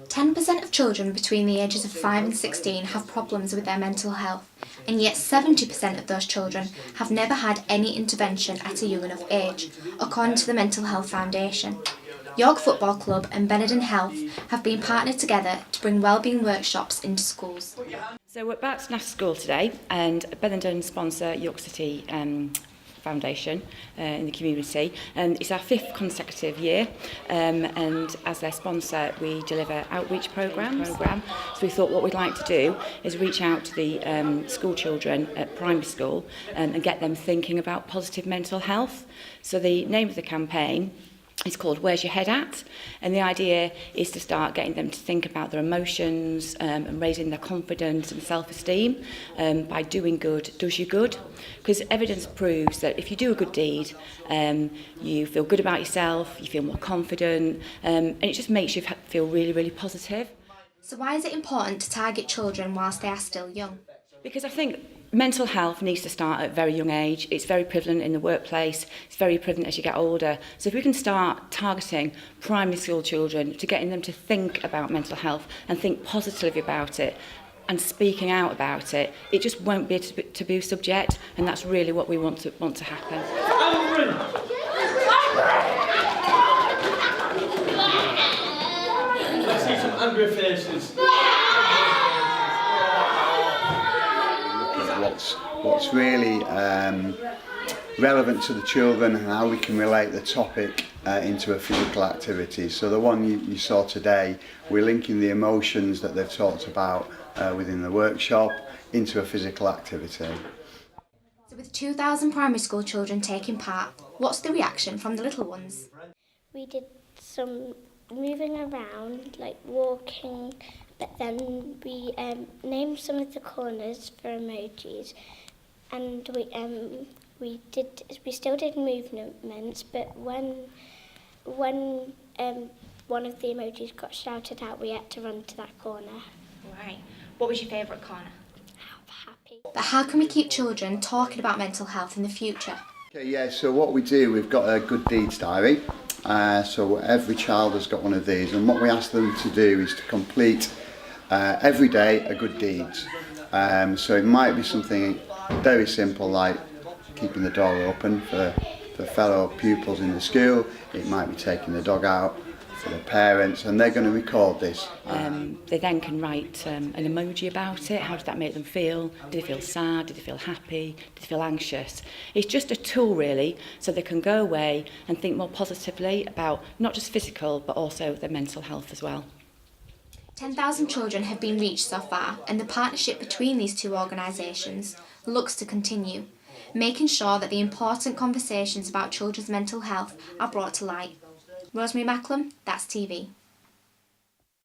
10% of children between the ages of 5 and 16 have problems with their mental health, and yet 70% of those children have never had any intervention at a young enough age, according to the Mental Health Foundation. York Football Club and Beneden Health have been partnered together to bring wellbeing workshops into schools. So we're back to National School today, and Beneden sponsor York City Foundation in the community, and it's our 5th consecutive year, and as their sponsor we deliver outreach programmes. So we thought what we'd like to do is reach out to the school children at primary school and get them thinking about positive mental health. So the name of the campaign is called Where's Your Head At? And the idea is to start getting them to think about their emotions and raising their confidence and self-esteem by doing good does you good. Because evidence proves that if you do a good deed, you feel good about yourself, you feel more confident, and it just makes you feel really, really positive. So why is it important to target children whilst they are still young? Because I think mental health needs to start at a very young age. It's very prevalent in the workplace. It's very prevalent as you get older. So if we can start targeting primary school children to getting them to think about mental health and think positively about it and speaking out about it, it just won't be a taboo subject, and that's really what we want to happen. I see some angry faces. What's really relevant to the children and how we can relate the topic into a physical activity. So the one you saw today, we're linking the emotions that they've talked about within the workshop into a physical activity. So with 2,000 primary school children taking part, what's the reaction from the little ones? We did some moving around, like walking, but then we named some of the corners for emojis, and we still did movements, but when one of the emojis got shouted out, we had to run to that corner. Right. What was your favourite corner? Happy. But how can we keep children talking about mental health in the future? Okay, yeah, so what we do, we've got a good deeds diary. So every child has got one of these, and what we ask them to do is to complete every day a good deed. So it might be something very simple like keeping the door open for fellow pupils in the school. It might be taking the dog out for the parents, and they're going to record this. They then can write an emoji about it. How did that make them feel? Did they feel sad? Did they feel happy? Did they feel anxious? It's just a tool really, so they can go away and think more positively about not just physical but also their mental health as well. 10,000 children have been reached so far, and the partnership between these two organisations looks to continue, making sure that the important conversations about children's mental health are brought to light. Rosemary Macklem, That's TV.